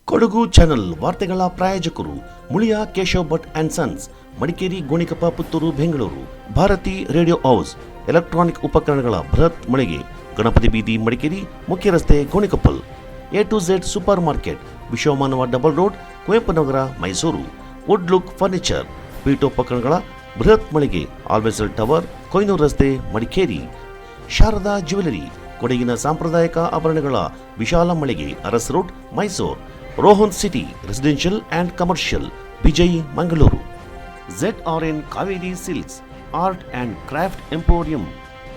Kodagu channel ವಾರ್ತೆಗಳ ಪ್ರಾಯೋಜಕರು Muliya Keshav Bhat and sons, Madikeri, Gonikoppa, Puttur, Bengaluru. Bharati radio house, electronic ಉಪಕರಣಗಳ ಬೃಹತ್ ಮಳಿಗೆ, ಗಣಪತಿ ಬೀದಿ, ಮಡಿಕೇರಿ, ಮುಖ್ಯ ರಸ್ತೆ, Gonikoppal. A2Z super market, Vishwamanava double road, Kuvempu Nagar, Mysuru. Wood look furniture, ಪೀಠೋಪಕರಣಗಳ ಬೃಹತ್ ಮಳಿಗೆ, ಆಲ್ವೆಸಲ್ ಟವರ್, ಕೊಯ್ನೂರು ರಸ್ತೆ, ಮಡಿಕೇರಿ. ಶಾರದಾ ಜ್ಯುವೆಲರಿ, ಕೊಡಗಿನ ಸಾಂಪ್ರದಾಯಿಕ ಆಭರಣಗಳ ವಿಶಾಲ ಮಳಿಗೆ, Aras road, Mysuru. Rohan city residential and commercial, Vijay, Mangaluru. ZRN Kaveri silks, art and craft emporium,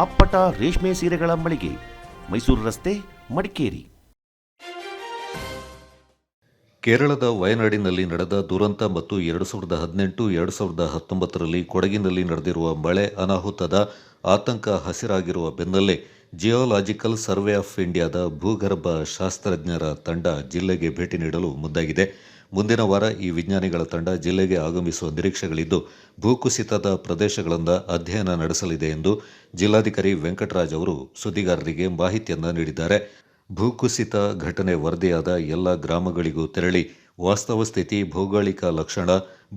ಅಪ್ಪಟ ರೇಷ್ಮೆ ಸೀರೆಗಳ ಮಳಿಗೆ, ಮೈಸೂರು ರಸ್ತೆ, ಮಡಿಕೇರಿ. ಕೇರಳದ ವಯನಾಡಿನಲ್ಲಿ ನಡೆದ ದುರಂತ ಮತ್ತು 2018-2019ರಲ್ಲಿ ಕೊಡಗಿನಲ್ಲಿ ನಡೆದಿರುವ ಮಳೆ ಅನಾಹುತದ ಆತಂಕ ಹಸಿರಾಗಿರುವ ಬೆನ್ನಲ್ಲೇ ಜಿಯೋಲಾಜಿಕಲ್ ಸರ್ವೆ ಆಫ್ ಇಂಡಿಯಾದ ಭೂಗರ್ಭ ಶಾಸ್ತ್ರಜ್ಞರ ತಂಡ ಜಿಲ್ಲೆಗೆ ಭೇಟಿ ನೀಡಲು ಮುಂದಾಗಿದೆ. ಮುಂದಿನ ವಾರ ಈ ವಿಜ್ಞಾನಿಗಳ ತಂಡ ಜಿಲ್ಲೆಗೆ ಆಗಮಿಸುವ ನಿರೀಕ್ಷೆಗಳಿದ್ದು, ಭೂಕುಸಿತದ ಪ್ರದೇಶಗಳಿಂದ ಅಧ್ಯಯನ ನಡೆಸಲಿದೆ ಎಂದು ಜಿಲ್ಲಾಧಿಕಾರಿ ವೆಂಕಟರಾಜ್ ಅವರು ಸುದ್ದಿಗಾರರಿಗೆ ಮಾಹಿತಿಯನ್ನು ನೀಡಿದ್ದಾರೆ. ಭೂಕುಸಿತ ಘಟನೆ ವರದಿಯಾದ ಎಲ್ಲ ಗ್ರಾಮಗಳಿಗೂ ತೆರಳಿ ವಾಸ್ತವ ಸ್ಥಿತಿ, ಭೌಗೋಳಿಕ ಲಕ್ಷಣ,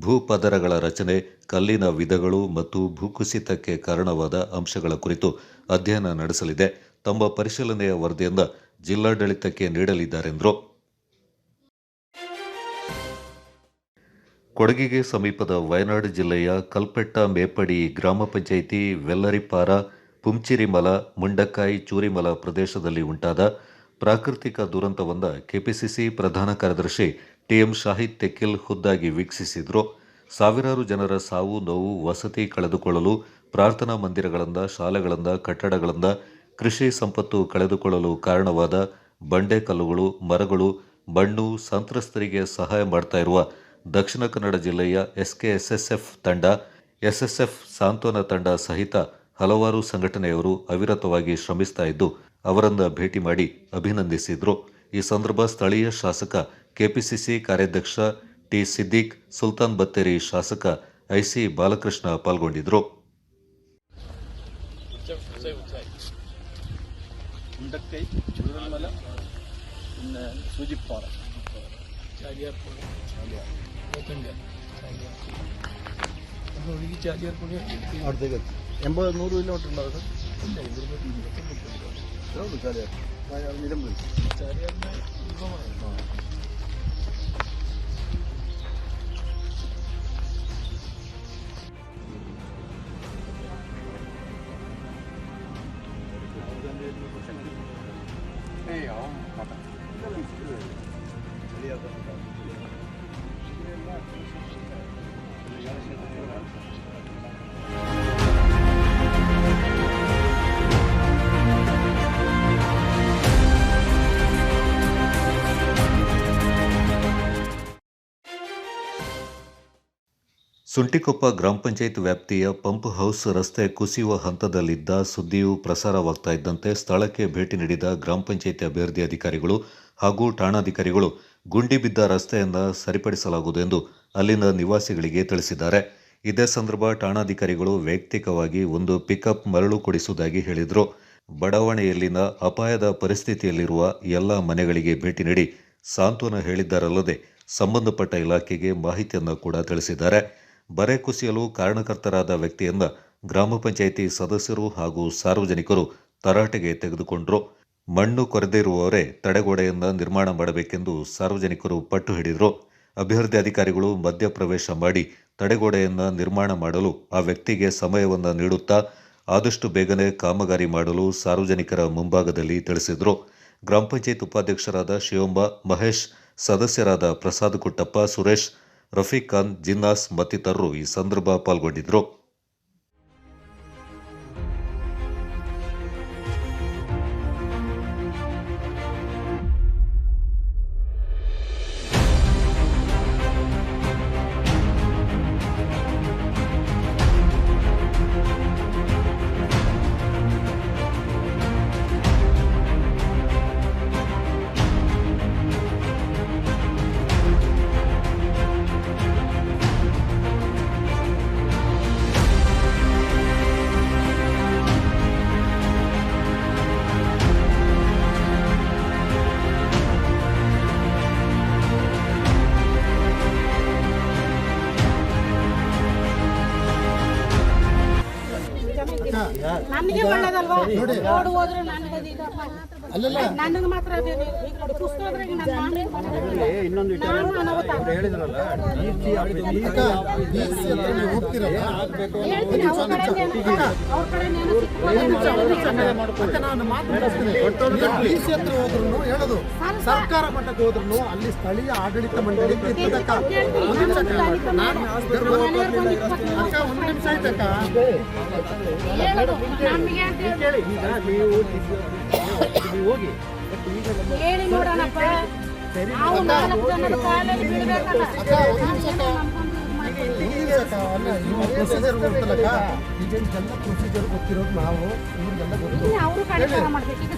ಭೂಪದರಗಳ ರಚನೆ, ಕಲ್ಲಿನ ವಿಧಗಳು ಮತ್ತು ಭೂಕುಸಿತಕ್ಕೆ ಕಾರಣವಾದ ಅಂಶಗಳ ಕುರಿತು ಅಧ್ಯಯನ ನಡೆಸಲಿದೆ. ತಮ್ಮ ಪರಿಶೀಲನೆಯ ವರದಿಯಿಂದ ಜಿಲ್ಲಾಡಳಿತಕ್ಕೆ ನೀಡಲಿದ್ದಾರೆಂದರು. ಕೊಡಗಿಗೆ ಸಮೀಪದ ವಯನಾಡು ಜಿಲ್ಲೆಯ ಕಲ್ಪೆಟ್ಟ ಮೇಪಡಿ ಗ್ರಾಮ ಪಂಚಾಯಿತಿ ವೆಲ್ಲರಿಪಾರ, ಪುಂಚಿರಿಮಲ, ಮುಂಡಕ್ಕಾಯಿ, ಚೂರಿಮಲ ಪ್ರದೇಶದಲ್ಲಿ ಉಂಟಾದ ಪ್ರಾಕೃತಿಕ ದುರಂತವನ್ನು ಕೆಪಿಸಿಸಿ ಪ್ರಧಾನ ಕಾರ್ಯದರ್ಶಿ TM ಶಾಹಿದ್ ತೆಕ್ಕಿಲ್ ಖುದ್ದಾಗಿ ವೀಕ್ಷಿಸಿದರು. ಸಾವಿರಾರು ಜನರ ಸಾವು ನೋವು, ವಸತಿ ಕಳೆದುಕೊಳ್ಳಲು, ಪ್ರಾರ್ಥನಾ ಮಂದಿರಗಳಿಂದ, ಶಾಲೆಗಳಿಂದ, ಕಟ್ಟಡಗಳಿಂದ ಕೃಷಿ ಸಂಪತ್ತು ಕಳೆದುಕೊಳ್ಳಲು ಕಾರಣವಾದ ಬಂಡೆಕಲ್ಲುಗಳು, ಮರಗಳು, ಮಣ್ಣು, ಸಂತ್ರಸ್ತರಿಗೆ ಸಹಾಯ ಮಾಡ್ತಾ ಇರುವ ದಕ್ಷಿಣ ಕನ್ನಡ ಜಿಲ್ಲೆಯ SKSSF ತಂಡ, SSF ಸಾಂತ್ವನ ತಂಡ ಸಹಿತ ಹಲವಾರು ಸಂಘಟನೆಯವರು ಅವಿರತವಾಗಿ ಶ್ರಮಿಸ್ತಾ ಇದ್ದು ಅವರನ್ನು ಭೇಟಿ ಮಾಡಿ ಅಭಿನಂದಿಸಿದರು. ಈ ಸಂದರ್ಭ ಸ್ಥಳೀಯ ಶಾಸಕ ಕೆಪಿಸಿಸಿ ಕಾರ್ಯಾಧ್ಯಕ್ಷ T ಸಿದ್ದೀಕ್, ಸುಲ್ತಾನ್ ಬತ್ತೇರಿ ಶಾಸಕ IC ಬಾಲಕೃಷ್ಣ ಪಾಲ್ಗೊಂಡಿದ್ದರು. ಸುಂಟಿಕೊಪ್ಪ ಗ್ರಾಮ ಪಂಚಾಯತ್ ವ್ಯಾಪ್ತಿಯ ಪಂಪ್ ಹೌಸ್ ರಸ್ತೆ ಕುಸಿಯುವ ಹಂತದಲ್ಲಿದ್ದ ಸುದ್ದಿಯು ಪ್ರಸಾರವಾಗ್ತಾ ಇದ್ದಂತೆ ಸ್ಥಳಕ್ಕೆ ಭೇಟಿ ನೀಡಿದ ಗ್ರಾಮ ಪಂಚಾಯತ್ ಅಭಿವೃದ್ಧಿ ಅಧಿಕಾರಿಗಳು ಹಾಗೂ ಠಾಣಾಧಿಕಾರಿಗಳು ಗುಂಡಿ ಬಿದ್ದ ರಸ್ತೆಯನ್ನು ಸರಿಪಡಿಸಲಾಗುವುದು ಎಂದು ಅಲ್ಲಿನ ನಿವಾಸಿಗಳಿಗೆ ತಿಳಿಸಿದ್ದಾರೆ. ಇದೇ ಸಂದರ್ಭ ಠಾಣಾಧಿಕಾರಿಗಳು ವೈಯಕ್ತಿಕವಾಗಿ ಒಂದು ಪಿಕಪ್ ಮರಳು ಕೊಡಿಸುವುದಾಗಿ ಹೇಳಿದರು. ಬಡಾವಣೆಯಲ್ಲಿನ ಅಪಾಯದ ಪರಿಸ್ಥಿತಿಯಲ್ಲಿರುವ ಎಲ್ಲ ಮನೆಗಳಿಗೆ ಭೇಟಿ ನೀಡಿ ಸಾಂತ್ವನ ಹೇಳಿದ್ದಾರಲ್ಲದೆ ಸಂಬಂಧಪಟ್ಟ ಇಲಾಖೆಗೆ ಮಾಹಿತಿಯನ್ನು ಕೂಡ ತಿಳಿಸಿದ್ದಾರೆ. ಬರೆ ಕುಸಿಯಲು ಕಾರಣಕರ್ತರಾದ ವ್ಯಕ್ತಿಯನ್ನ ಗ್ರಾಮ ಪಂಚಾಯಿತಿ ಸದಸ್ಯರು ಹಾಗೂ ಸಾರ್ವಜನಿಕರು ತರಾಟೆಗೆ ತೆಗೆದುಕೊಂಡರು. ಮಣ್ಣು ಕೊರೆದಿರುವವರೇ ತಡೆಗೋಡೆಯನ್ನು ನಿರ್ಮಾಣ ಮಾಡಬೇಕೆಂದು ಸಾರ್ವಜನಿಕರು ಪಟ್ಟು ಹಿಡಿದರು. ಅಭಿವೃದ್ಧಿ ಅಧಿಕಾರಿಗಳು ಮಧ್ಯಪ್ರವೇಶ ಮಾಡಿ ತಡೆಗೋಡೆಯನ್ನು ನಿರ್ಮಾಣ ಮಾಡಲು ಆ ವ್ಯಕ್ತಿಗೆ ಸಮಯವನ್ನು ನೀಡುತ್ತಾ ಆದಷ್ಟು ಬೇಗನೆ ಕಾಮಗಾರಿ ಮಾಡಲು ಸಾರ್ವಜನಿಕರ ಮುಂಭಾಗದಲ್ಲಿ ತಿಳಿಸಿದರು. ಗ್ರಾಮ ಪಂಚಾಯತ್ ಉಪಾಧ್ಯಕ್ಷರಾದ ಶಿವಮ್ಮ, ಮಹೇಶ್, ಸದಸ್ಯರಾದ ಪ್ರಸಾದ್ ಕುಟ್ಟಪ್ಪ, ಸುರೇಶ್, ರಫೀಕ್ ಖಾನ್, ಜಿನ್ನಾಸ್ ಮತ್ತಿತರರು ಈ ಸಂದರ್ಭ ಪಾಲ್ಗೊಂಡಿದ್ದರು. ನನಗೆ ಒಳ್ಳೇದಲ್ವಾ ರೋಡ್ ಹೋದ್ರೆ ನನಗೆ ಇದಪ್ಪ ನನಗೆ ಮಾತ್ರ ಅದೇನೆ ಪುಸ್ತಕದ್ರೆ ನನ್ನ ಮಾಮಿ ಇನ್ನೊಂದು ಹೇಳಿದ್ರಲ್ಲ ಅವ್ರ ಕಡೆ ಹೇಳೋದು ಸರ್ಕಾರ ಮಟ್ಟಕ್ಕೆ ಹೋದ್ರು ಅಲ್ಲಿ ಸ್ಥಳೀಯ ಆಡಳಿತ ಮಂಡಳಿ ಒಂದು ನಿಮಿಷ ಆಯ್ತಕ್ಕ ಹೋಗಿ ಹೇಳಿ ನೋಡೋಣಪ್ಪ ನಾವು 4 ಜನದ ಕಾಲಲ್ಲಿ ಬೀಳ್ಬೇಕಲ್ಲ ಪ್ರೊಸೀಜರ್ ಗೊತ್ತಲ್ಲಕ್ಕ ಈಗೆಲ್ಲ ಪ್ರೊಸೀಜರ್ ಗೊತ್ತಿರೋದು ನಾವು ಇವ್ರಿಗೆಲ್ಲ ಗೊತ್ತು ಅವರು ಕಾರ್ಯಕ್ರಮ ಮಾಡ್ಬೇಕು ಈಗ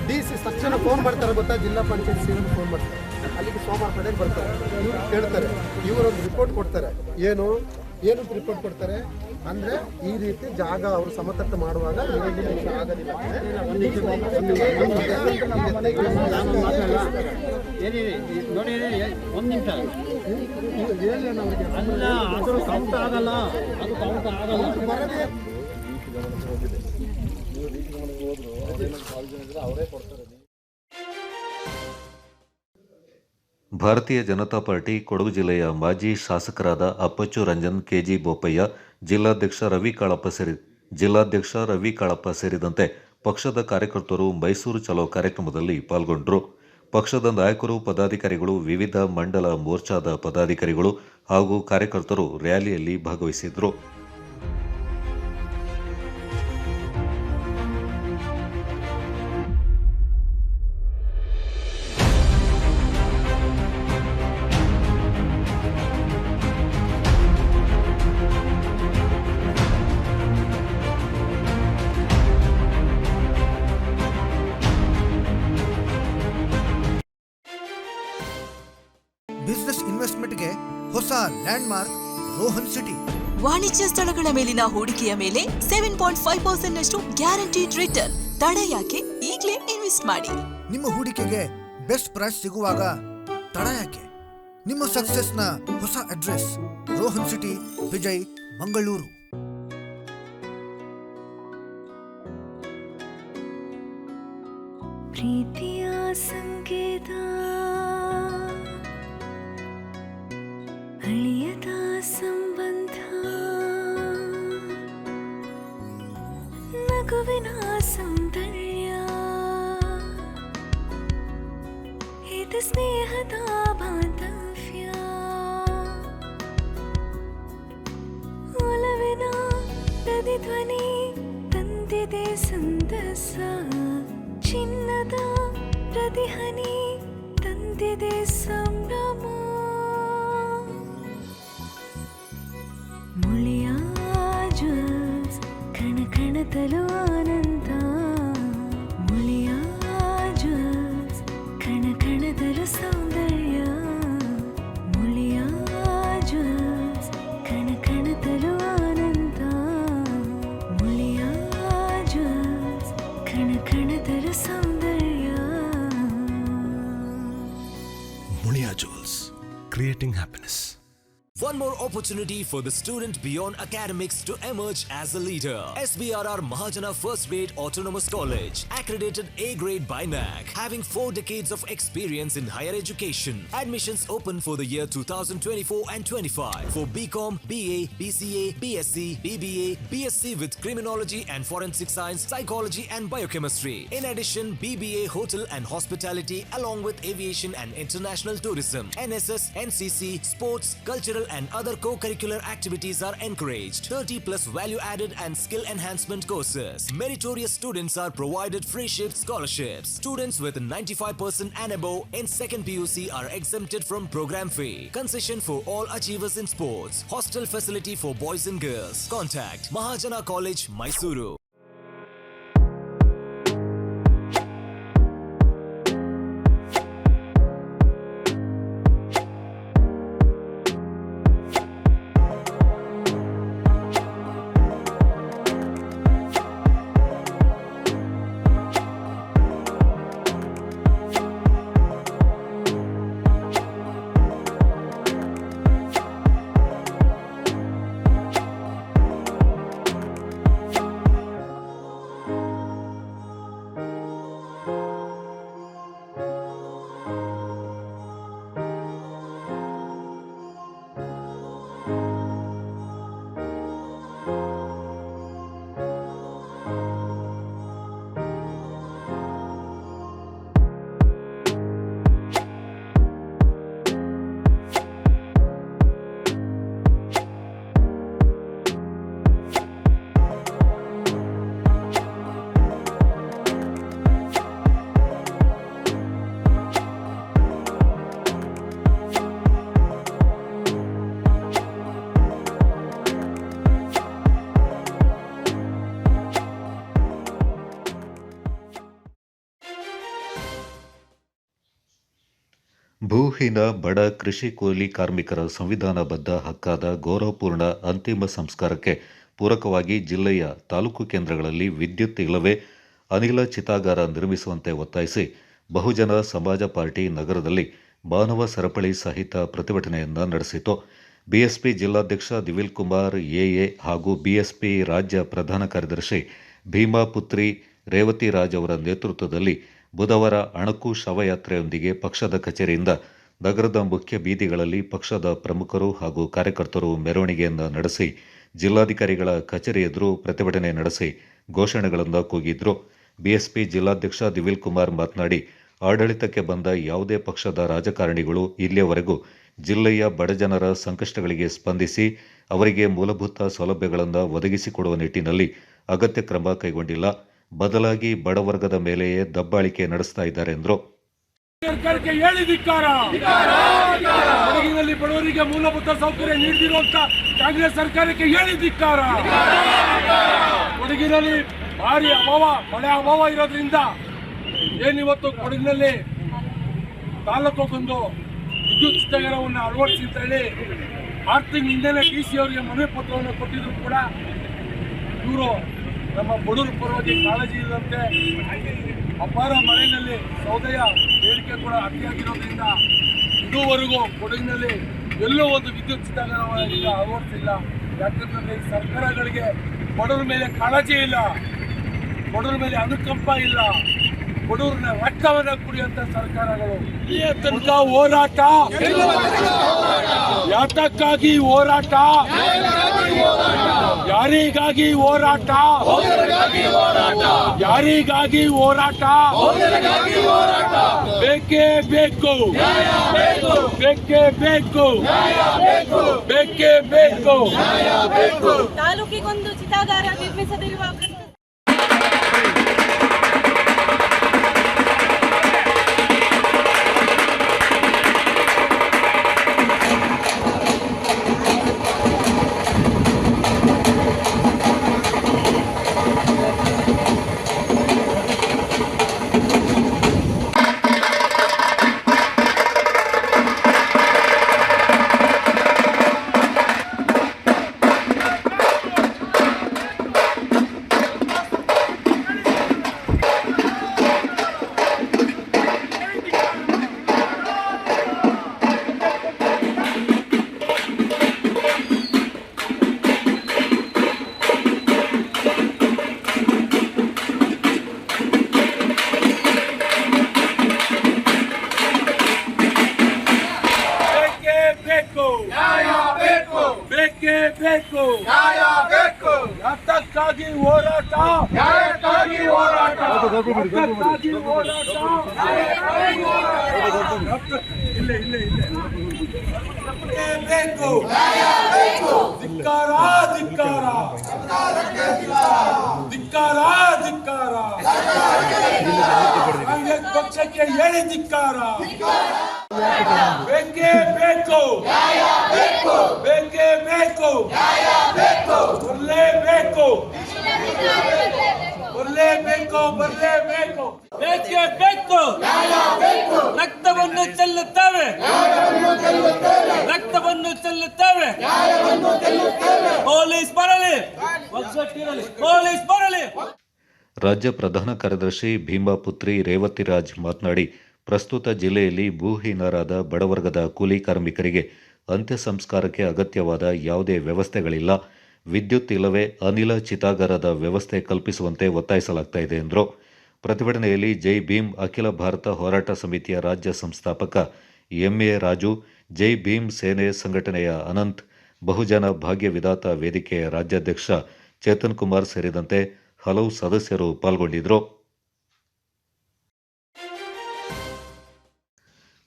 DC ತಕ್ಷಣ ಫೋನ್ ಮಾಡ್ತಾರೆ ಗೊತ್ತಾ, ಜಿಲ್ಲಾ ಪಂಚಾಯತ್ ಸಿವಿಲ್ ಫೋನ್ ಮಾಡ್ತಾರೆ, ಅಲ್ಲಿಗೆ ಸೋಮವಾರ ಕಡೆಗೆ ಬರ್ತಾರೆ, ಇವ್ರು ಕೇಳ್ತಾರೆ, ಇವರೊಂದು ರಿಪೋರ್ಟ್ ಕೊಡ್ತಾರೆ. ಏನು ರಿಪೋರ್ಟ್ ಕೊಡ್ತಾರೆ ಅಂದ್ರೆ ಈ ರೀತಿ ಜಾಗ ಅವರು ಸಮತಟ್ಟು ಮಾಡುವಾಗ ಆಗೋದಿಲ್ಲ. ನೋಡಿ ಒಂದು ನಿಮಿಷ ಅಲ್ಲ, ಅದು ಕೌಂಟ್ ಆಗಲ್ಲ, ಅದು ಕೌಂಟ್ ಆಗಲ್ಲ. ಭಾರತೀಯ ಜನತಾ ಪಾರ್ಟಿ ಕೊಡಗು ಜಿಲ್ಲೆಯ ಮಾಜಿ ಶಾಸಕರಾದ ಅಪ್ಪಚ್ಚು ರಂಜನ್, ಕೆಜಿ ಬೋಪಯ್ಯ, ಜಿಲ್ಲಾಧ್ಯಕ್ಷ ರವಿ ಕಾಳಪ್ಪ ಸೇರಿದಂತೆ ಪಕ್ಷದ ಕಾರ್ಯಕರ್ತರು ಮೈಸೂರು ಚಲೋ ಕಾರ್ಯಕ್ರಮದಲ್ಲಿ ಪಾಲ್ಗೊಂಡರು. ಪಕ್ಷದ ನಾಯಕರು, ಪದಾಧಿಕಾರಿಗಳು, ವಿವಿಧ ಮಂಡಲ ಮೋರ್ಚಾದ ಪದಾಧಿಕಾರಿಗಳು ಹಾಗೂ ಕಾರ್ಯಕರ್ತರು ರ್ಯಾಲಿಯಲ್ಲಿ ಭಾಗವಹಿಸಿದ್ರು. ಬಿಸಿನೆಸ್ ಇನ್ವೆಸ್ಟ್ಮೆಂಟ್ಗೆ ಹೊಸ ಲ್ಯಾಂಡ್ಮಾರ್ಕ್ ರೋಹನ್ ಸಿಟಿ. ವಾಣಿಜ್ಯ ಸ್ಥಳಗಳ ಮೇಲಿನ ಹೂಡಿಕೆಯ ಮೇಲೆ 7.5% ನಷ್ಟು ಗ್ಯಾರಂಟಿಡ್ ರಿಟರ್ನ್. ತಡ ಯಾಕೆ? ಈಗಲೇ ಇನ್ವೆಸ್ಟ್ ಮಾಡಿ. ನಿಮ್ಮ ಹೂಡಿಕೆಗೆ ಬೆಸ್ಟ್ ಪ್ರೈಸ್ ಸಿಗುವಾಗ ತಡ ಯಾಕೆ? ನಿಮ್ಮ ಸಕ್ಸೆಸ್ನ ಹೊಸ ಅಡ್ರೆಸ್ ರೋಹನ್ ಸಿಟಿ, ವಿಜಯ್, ಮಂಗಳೂರು. ಪ್ರೀತಿಯ ಸಂಕೇತ, ಅಳಿಯದ ಸಂಬಂಧ, ನಗುವಿನ ಸೌಂದರ್ಯ, ಇದು ಸ್ನೇಹದ ಬಾಂಧವ್ಯ, ಒಲವಿನ ಪ್ರತಿಧ್ವನಿ ತಂದಿದೆ ಸಂದಸ, ಚಿನ್ನದ ಪ್ರತಿಹನಿ ತಂದಿದೆ ಸಂಭ್ರಮ. ಮುಳಿಯ ಜ್ಯೂಸ್ ಕಣ ಕಣದಲು ಆನಂದ, ಮುಳಿಯ ಜ್ಯೂಸ್ ಕಣ ಕಣದಲು ಸೌಂದರ್ಯ, ಮುಳಿಯ ಜ್ಯೂಸ್ ಕಣ ಕಣದಲು ಆನಂದ, ಮುಳಿಯ ಜ್ಯೂಸ್ ಕಣ ಕಣದಲು ಸೌಂದರ್ಯ. ಮುಳಿಯಾ ಜ್ಯೂಸ್, creating happiness. One more opportunity for the student beyond academics to emerge as a leader. SBRR Mahajana First Grade Autonomous College, accredited A grade by NAC, having 4 decades of experience in higher education. Admissions open for the year 2024 and 25 for BCom, BA, BCA, BSc, BBA, BSc with Criminology and Forensic Science, Psychology and Biochemistry. In addition, BBA Hotel and Hospitality along with Aviation and International Tourism. NSS, NCC, Sports, Cultural and other co-curricular activities are encouraged. 30 plus value-added and skill enhancement courses. Meritorious students are provided free shift scholarships. Students with 95% and above in second PUC are exempted from program fee. Concession for all achievers in sports. Hostel facility for boys and girls. Contact Mahajana College, Mysuru. ಭೂಹೀನ ಬಡ ಕೃಷಿ ಕೂಲಿ ಕಾರ್ಮಿಕರ ಸಂವಿಧಾನಬದ್ಧ ಹಕ್ಕಾದ ಗೌರವಪೂರ್ಣ ಅಂತಿಮ ಸಂಸ್ಕಾರಕ್ಕೆ ಪೂರಕವಾಗಿ ಜಿಲ್ಲೆಯ ತಾಲೂಕು ಕೇಂದ್ರಗಳಲ್ಲಿ ವಿದ್ಯುತ್ ಇಲ್ಲವೇ ಅನಿಲ ಚಿತಾಗಾರ ನಿರ್ಮಿಸುವಂತೆ ಒತ್ತಾಯಿಸಿ ಬಹುಜನ ಸಮಾಜ ಪಾರ್ಟಿ ನಗರದಲ್ಲಿ ಮಾನವ ಸರಪಳಿ ಸಹಿತ ಪ್ರತಿಭಟನೆಯನ್ನು ನಡೆಸಿತು. ಬಿಎಸ್ಪಿ ಜಿಲ್ಲಾಧ್ಯಕ್ಷ ದಿವಿಲ್ ಕುಮಾರ್ ಎಎ ಹಾಗೂ ಬಿಎಸ್ಪಿ ರಾಜ್ಯ ಪ್ರಧಾನ ಕಾರ್ಯದರ್ಶಿ ಭೀಮಾ ಪುತ್ರಿ ರೇವತಿ ರಾಜ್ ಅವರ ನೇತೃತ್ವದಲ್ಲಿ ಬುಧವಾರ ಅಣಕು ಶವಯಾತ್ರೆಯೊಂದಿಗೆ ಪಕ್ಷದ ಕಚೇರಿಯಿಂದ ನಗರದ ಮುಖ್ಯ ಬೀದಿಗಳಲ್ಲಿ ಪಕ್ಷದ ಪ್ರಮುಖರು ಹಾಗೂ ಕಾರ್ಯಕರ್ತರು ಮೆರವಣಿಗೆಯನ್ನು ನಡೆಸಿ ಜಿಲ್ಲಾಧಿಕಾರಿಗಳ ಕಚೇರಿ ಎದುರು ಪ್ರತಿಭಟನೆ ನಡೆಸಿ ಘೋಷಣೆಗಳನ್ನು ಕೂಗಿದ್ರು. ಬಿಎಸ್ಪಿ ಜಿಲ್ಲಾಧ್ಯಕ್ಷ ದಿವಿಲ್ ಕುಮಾರ್ ಮಾತನಾಡಿ, ಆಡಳಿತಕ್ಕೆ ಬಂದ ಯಾವುದೇ ಪಕ್ಷದ ರಾಜಕಾರಣಿಗಳು ಇಲ್ಲಿಯವರೆಗೂ ಜಿಲ್ಲೆಯ ಬಡಜನರ ಸಂಕಷ್ಟಗಳಿಗೆ ಸ್ಪಂದಿಸಿ ಅವರಿಗೆ ಮೂಲಭೂತ ಸೌಲಭ್ಯಗಳನ್ನು ಒದಗಿಸಿಕೊಡುವ ನಿಟ್ಟಿನಲ್ಲಿ ಅಗತ್ಯ ಕ್ರಮ ಕೈಗೊಂಡಿಲ್ಲ. ಬದಲಾಗಿ ಬಡವರ್ಗದ ಮೇಲೆಯೇ ದಬ್ಬಾಳಿಕೆ ನಡೆಸ್ತಾ ಇದ್ದಾರೆ ಎಂದರು. ಸರ್ಕಾರಕ್ಕೆ ಹೇಳಿದಿಕ್ಕಾರ. ಕೊಡಗಿನಲ್ಲಿ ಬಡವರಿಗೆ ಮೂಲಭೂತ ಸೌಕರ್ಯ ನೀಡಿರುವಂತ ಕಾಂಗ್ರೆಸ್ ಸರ್ಕಾರಕ್ಕೆ ಹೇಳಿದಿಕ್ಕಾರ. ಕೊಡಗಿನಲ್ಲಿ ಭಾರಿ ಅಭಾವ, ಮಳೆ ಅಭಾವ ಇರೋದ್ರಿಂದ ಏನಿವತ್ತು ಕೊಡಗಿನಲ್ಲಿ ತಾಲೂಕಿಗೊಂದು ವಿದ್ಯುತ್ ಸ್ಥಗಿತವನ್ನು ಅಳವಡಿಸಿ ಅಂತ ಹೇಳಿ 6 ತಿಂಗಳ ಹಿಂದೆನೇ DC ಅವರಿಗೆ ಮನವಿ ಪತ್ರವನ್ನು ಕೊಟ್ಟಿದ್ರು ಕೂಡ ಇವರು ನಮ್ಮ ಬಡವರ ಪರವಾಗಿ ಕಾಳಜಿ ಇಲ್ಲದಂತೆ ಅಪಾರ ಮಳೆಯಲ್ಲಿ ಸೌದೆಯ ಬೇಡಿಕೆ ಕೂಡ ಅತಿಯಾಗಿರೋದ್ರಿಂದ ಇದುವರೆಗೂ ಕೊಡಗಿನಲ್ಲಿ ಎಲ್ಲೋ ಒಂದು ವಿದ್ಯುತ್ ಸ್ಥಗಿತವನ್ನು ಅಳವಡಿಸಿಲ್ಲ. ಯಾಕಂತಂದ್ರೆ ಈ ಸರ್ಕಾರಗಳಿಗೆ ಬಡವರ ಮೇಲೆ ಕಾಳಜಿ ಇಲ್ಲ, ಬಡವರ ಮೇಲೆ ಅನುಕಂಪ ಇಲ್ಲ, ಬಡವರನ್ನ ರಕ್ತವನ್ನ ಕುಡಿಯುವಂತ ಸರ್ಕಾರಗಳು. ಇಲ್ಲಿಯ ತನಕ ಹೋರಾಟ, ಯಾತಕ್ಕಾಗಿ ಹೋರಾಟ, ಯಾರಿಗಾಗಿ ಹೋರಾಟ, ಯಾರಿಗಾಗಿ ಹೋರಾಟ, ಬೇಕೇ ಬೇಕು, ಬೇಕೇ ಬೇಕು, ಬೇಕೇ ಬೇಕು. ತಾಲೂಕಿಗೊಂದು ಚಿತಾಗಾರ ನಿರ್ಮಿಸದಿರುವ ಬೇಕೇ ಬೇಕು, ಯಾತಕ್ಕಾಗಿ ಹೋರಾಟ, ಯಾತಕ್ಕಾಗಿ ಹೋರಾಟ, ಯಾತಕ್ಕಾಗಿ ಹೋರಾಟ, ಇಲ್ಲೇ ಬೇಕು, ಧಿಕ್ಕಾರ, ಧಿಕ್ಕಾರ, ಧಿಕ್ಕಾರ, ಧಿಕ್ಕಾರ, ಕಾಂಗ್ರೆಸ್ ಪಕ್ಷಕ್ಕೆ ಹೇಳಿ ಧಿಕ್ಕಾರ. ಬೇಕೇ ಬೇಕು, ಬೇಕೇ ಬೇಕು, ಬರಲೇಬೇಕು, ಬರಲೇಬೇಕು, ಬರಲೇಬೇಕು, ಬೇಕೇ ಬೇಕು. ರಕ್ತವನ್ನು ಚೆಲ್ಲುತ್ತೇವೆ, ರಕ್ತವನ್ನು ಚೆಲ್ಲುತ್ತೇವೆ. ಪೊಲೀಸ್ ಬರಲಿ, ಪೊಲೀಸ್ ಬರಲಿ. ರಾಜ್ಯ ಪ್ರಧಾನ ಕಾರ್ಯದರ್ಶಿ ಭೀಮಾ ಪುತ್ರಿ ರೇವತಿ ರಾಜ್ ಮಾತನಾಡಿ, ಪ್ರಸ್ತುತ ಜಿಲ್ಲೆಯಲ್ಲಿ ಭೂಹೀನರಾದ ಬಡವರ್ಗದ ಕೂಲಿ ಕಾರ್ಮಿಕರಿಗೆ ಅಂತ್ಯ ಸಂಸ್ಕಾರಕ್ಕೆ ಅಗತ್ಯವಾದ ಯಾವುದೇ ವ್ಯವಸ್ಥೆಗಳಿಲ್ಲ. ವಿದ್ಯುತ್ ಇಲ್ಲವೇ ಅನಿಲ ಚಿತಾಗಾರದ ವ್ಯವಸ್ಥೆ ಕಲ್ಪಿಸುವಂತೆ ಒತ್ತಾಯಿಸಲಾಗ್ತಾ ಇದೆ ಎಂದರು. ಪ್ರತಿಭಟನೆಯಲ್ಲಿ ಜೈ ಭೀಮ್ ಅಖಿಲ ಭಾರತ ಹೋರಾಟ ಸಮಿತಿಯ ರಾಜ್ಯ ಸಂಸ್ಥಾಪಕ ಎಂಎ ರಾಜು, ಜೈ ಭೀಮ್ ಸೇನೆ ಸಂಘಟನೆಯ ಅನಂತ್, ಬಹುಜನ ಭಾಗ್ಯ ವಿಧಾತ ವೇದಿಕೆಯ ರಾಜ್ಯಾಧ್ಯಕ್ಷ ಚೇತನ್ ಕುಮಾರ್ ಸೇರಿದಂತೆ ಹಲವು ಸದಸ್ಯರು ಪಾಲ್ಗೊಂಡಿದ್ದರು.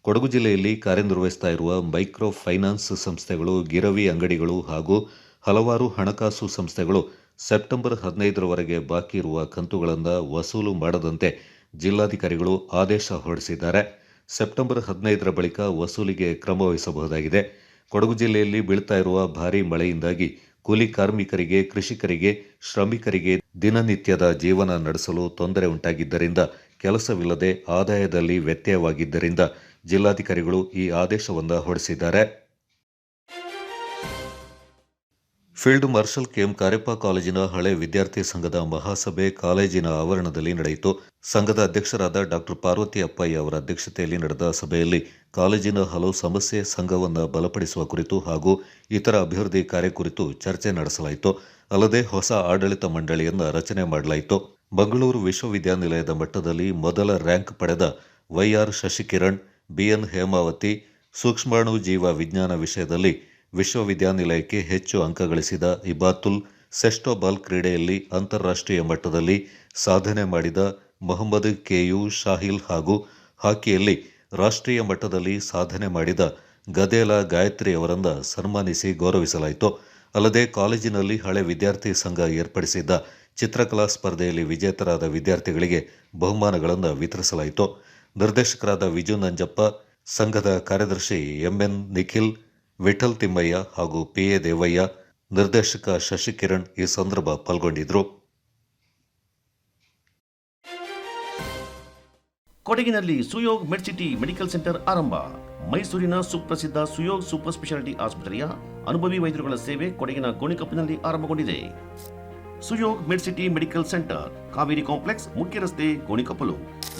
ಕೊಡಗು ಜಿಲ್ಲೆಯಲ್ಲಿ ಕಾರ್ಯನಿರ್ವಹಿಸ್ತಾ ಇರುವ ಮೈಕ್ರೋ ಫೈನಾನ್ಸ್ ಸಂಸ್ಥೆಗಳು, ಗಿರವಿ ಅಂಗಡಿಗಳು ಹಾಗೂ ಹಲವಾರು ಹಣಕಾಸು ಸಂಸ್ಥೆಗಳು ಸೆಪ್ಟೆಂಬರ್ 15ರವರೆಗೆ ಬಾಕಿ ಇರುವ ಕಂತುಗಳನ್ನು ವಸೂಲು ಮಾಡದಂತೆ ಜಿಲ್ಲಾಧಿಕಾರಿಗಳು ಆದೇಶ ಹೊರಡಿಸಿದ್ದಾರೆ. ಸೆಪ್ಟೆಂಬರ್ 15ರ ಬಳಿಕ ವಸೂಲಿಗೆ ಕ್ರಮ ವಹಿಸಬಹುದಾಗಿದೆ. ಕೊಡಗು ಜಿಲ್ಲೆಯಲ್ಲಿ ಬೀಳ್ತಾ ಇರುವ ಭಾರೀ ಮಳೆಯಿಂದಾಗಿ ಕೂಲಿ ಕಾರ್ಮಿಕರಿಗೆ, ಕೃಷಿಕರಿಗೆ, ಶ್ರಮಿಕರಿಗೆ ದಿನನಿತ್ಯದ ಜೀವನ ನಡೆಸಲು ತೊಂದರೆ ಉಂಟಾಗಿದ್ದರಿಂದ, ಕೆಲಸವಿಲ್ಲದೆ ಆದಾಯದಲ್ಲಿ ವ್ಯತ್ಯಯವಾಗಿದ್ದರಿಂದ ಜಿಲ್ಲಾಧಿಕಾರಿಗಳು ಈ ಆದೇಶವನ್ನು ಹೊರಡಿಸಿದ್ದಾರೆ. ಫೀಲ್ಡ್ ಮಾರ್ಷಲ್ ಕೆಎಂ ಕಾರ್ಯಪ್ಪ ಕಾಲೇಜಿನ ಹಳೆ ವಿದ್ಯಾರ್ಥಿ ಸಂಘದ ಮಹಾಸಭೆ ಕಾಲೇಜಿನ ಆವರಣದಲ್ಲಿ ನಡೆಯಿತು. ಸಂಘದ ಅಧ್ಯಕ್ಷರಾದ ಡಾ ಪಾರ್ವತಿ ಅಪ್ಪಯ್ಯ ಅವರ ಅಧ್ಯಕ್ಷತೆಯಲ್ಲಿ ನಡೆದ ಸಭೆಯಲ್ಲಿ ಕಾಲೇಜಿನ ಹಲವು ಸಮಸ್ಯೆ, ಸಂಘವನ್ನು ಬಲಪಡಿಸುವ ಕುರಿತು ಹಾಗೂ ಇತರ ಅಭಿವೃದ್ಧಿ ಕಾರ್ಯ ಕುರಿತು ಚರ್ಚೆ ನಡೆಸಲಾಯಿತು. ಅಲ್ಲದೆ ಹೊಸ ಆಡಳಿತ ಮಂಡಳಿಯನ್ನು ರಚನೆ ಮಾಡಲಾಯಿತು. ಮಂಗಳೂರು ವಿಶ್ವವಿದ್ಯಾನಿಲಯದ ಮಟ್ಟದಲ್ಲಿ ಮೊದಲ ರ್ಯಾಂಕ್ ಪಡೆದ ವೈಆರ್ ಶಶಿಕಿರಣ್, ಬಿಎನ್ ಹೇಮಾವತಿ ಸೂಕ್ಷ್ಮಾಣು ಜೀವ ವಿಜ್ಞಾನ ವಿಷಯದಲ್ಲಿ ವಿಶ್ವವಿದ್ಯಾನಿಲಯಕ್ಕೆ ಹೆಚ್ಚು ಅಂಕ ಗಳಿಸಿದ ಇಬಾತುಲ್, ಸೆಸ್ಟೋಬಾಲ್ ಕ್ರೀಡೆಯಲ್ಲಿ ಅಂತಾರಾಷ್ಟ್ರೀಯ ಮಟ್ಟದಲ್ಲಿ ಸಾಧನೆ ಮಾಡಿದ ಮೊಹಮ್ಮದ್ ಕೆಯು ಶಾಹಿಲ್ ಹಾಗೂ ಹಾಕಿಯಲ್ಲಿ ರಾಷ್ಟ್ರೀಯ ಮಟ್ಟದಲ್ಲಿ ಸಾಧನೆ ಮಾಡಿದ ಗದೇಲಾ ಗಾಯತ್ರಿ ಅವರನ್ನು ಸನ್ಮಾನಿಸಿ ಗೌರವಿಸಲಾಯಿತು. ಅಲ್ಲದೆ ಕಾಲೇಜಿನಲ್ಲಿ ಹಳೆ ವಿದ್ಯಾರ್ಥಿ ಸಂಘ ಏರ್ಪಡಿಸಿದ್ದ ಚಿತ್ರಕಲಾ ಸ್ಪರ್ಧೆಯಲ್ಲಿ ವಿಜೇತರಾದ ವಿದ್ಯಾರ್ಥಿಗಳಿಗೆ ಬಹುಮಾನಗಳನ್ನು ವಿತರಿಸಲಾಯಿತು. ನಿರ್ದೇಶಕರಾದ ವಿಜು ನಂಜಪ್ಪ, ಸಂಘದ ಕಾರ್ಯದರ್ಶಿ ಎಂಎನ್ ನಿಖಿಲ್, ವಿಠಲ್ ತಿಮ್ಮಯ್ಯ ಹಾಗೂ ಪಿಎ ದೇವಯ್ಯ, ನಿರ್ದೇಶಕ ಶಶಿಕಿರಣ್ ಈ ಸಂದರ್ಭ ಪಾಲ್ಗೊಂಡಿದ್ದರು. ಕೊಡಗಿನಲ್ಲಿ ಸುಯೋಗ್ ಮೆಡ್ಸಿಟಿ ಮೆಡಿಕಲ್ ಸೆಂಟರ್ ಆರಂಭ. ಮೈಸೂರಿನ ಸುಪ್ರಸಿದ್ಧ ಸುಯೋಗ್ ಸೂಪರ್ ಸ್ಪೆಷಾಲಿಟಿ ಆಸ್ಪತ್ರೆಯ ಅನುಭವಿ ವೈದ್ಯರುಗಳ ಸೇವೆ ಕೊಡಗಿನ ಗೋಣಿಕೊಪ್ಪಲಿನಲ್ಲಿ ಆರಂಭಗೊಂಡಿದೆ. Suyog Medcity medical centre, Kaveri complex, ಮುಖ್ಯ ರಸ್ತೆ, ಗೋಣಿಕೊಪ್ಪಲು.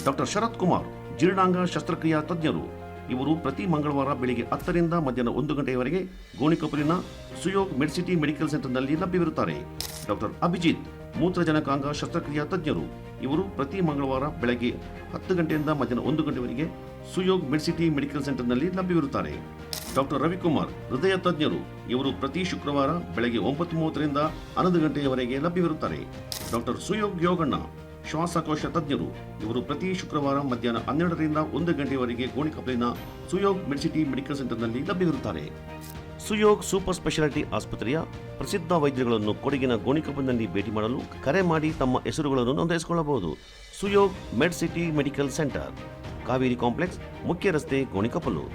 ಡಾಕ್ಟರ್ ಶರತ್ ಕುಮಾರ್, ಜೀರ್ಣಾಂಗ ಶಸ್ತ್ರಕ್ರಿಯಾ ತಜ್ಞರು. ಇವರು ಪ್ರತಿ ಮಂಗಳವಾರ ಬೆಳಿಗ್ಗೆ 10 ರಿಂದ ಮಧ್ಯಾಹ್ನ 1 ಗಂಟೆಯವರೆಗೆ ಗೋಣಿಕೊಪ್ಪಲಿನ ಸುಯೋಗ್ ಮೆಡ್ಸಿಟಿ ಮೆಡಿಕಲ್ ಸೆಂಟರ್ನಲ್ಲಿ ಲಭ್ಯವಿರುತ್ತಾರೆ. ಡಾಕ್ಟರ್ ಅಭಿಜಿತ್, ಮೂತ್ರಜನಕಾಂಗ ಶಸ್ತ್ರಕ್ರಿಯಾ ತಜ್ಞರು. ಇವರು ಪ್ರತಿ ಮಂಗಳವಾರ ಬೆಳಗ್ಗೆ 10 ಗಂಟೆಯಿಂದ ಮಧ್ಯಾಹ್ನ 1 ಗಂಟೆವರೆಗೆ ಸುಯೋಗ್ ಮೆಡ್ಸಿಟಿ ಮೆಡಿಕಲ್ ಸೆಂಟರ್ನಲ್ಲಿ ಲಭ್ಯವಿರುತ್ತಾರೆ. ಡಾಕ್ಟರ್ ರವಿಕುಮಾರ್, ಹೃದಯ ತಜ್ಞರು. ಇವರು ಪ್ರತಿ ಶುಕ್ರವಾರ ಬೆಳಗ್ಗೆ 9:30 ರಿಂದ 11 ಗಂಟೆಯವರೆಗೆ ಲಭ್ಯವಿರುತ್ತಾರೆ. ಡಾಕ್ಟರ್ ಸುಯೋಗ್ ಯೋಗಣ್ಣ, ಶ್ವಾಸಕೋಶ ತಜ್ಞರು. ಇವರು ಪ್ರತಿ ಶುಕ್ರವಾರ ಮಧ್ಯಾಹ್ನ 12 ರಿಂದ 1 ಗಂಟೆಯವರೆಗೆ ಗೋಣಿಕೊಪ್ಪಲಿನ ಸುಯೋಗ್ ಮೆಡ್ಸಿಟಿ ಮೆಡಿಕಲ್ ಸೆಂಟರ್ನಲ್ಲಿ ಲಭ್ಯವಿರುತ್ತಾರೆ. ಸುಯೋಗ್ ಸೂಪರ್ ಸ್ಪೆಷಾಲಿಟಿ ಆಸ್ಪತ್ರೆಯ ಪ್ರಸಿದ್ಧ ವೈದ್ಯರುಗಳನ್ನು ಕೊಡಗಿನ ಗೋಣಿಕೊಪ್ಪಲಿನಲ್ಲಿ ಭೇಟಿ ಮಾಡಲು ಕರೆ ಮಾಡಿ ತಮ್ಮ ಹೆಸರುಗಳನ್ನು ನೋಂದಾಯಿಸಿಕೊಳ್ಳಬಹುದು. Suyog Medcity medical centre, Kaveri complex, ಮುಖ್ಯ ರಸ್ತೆ, Gonikoppal.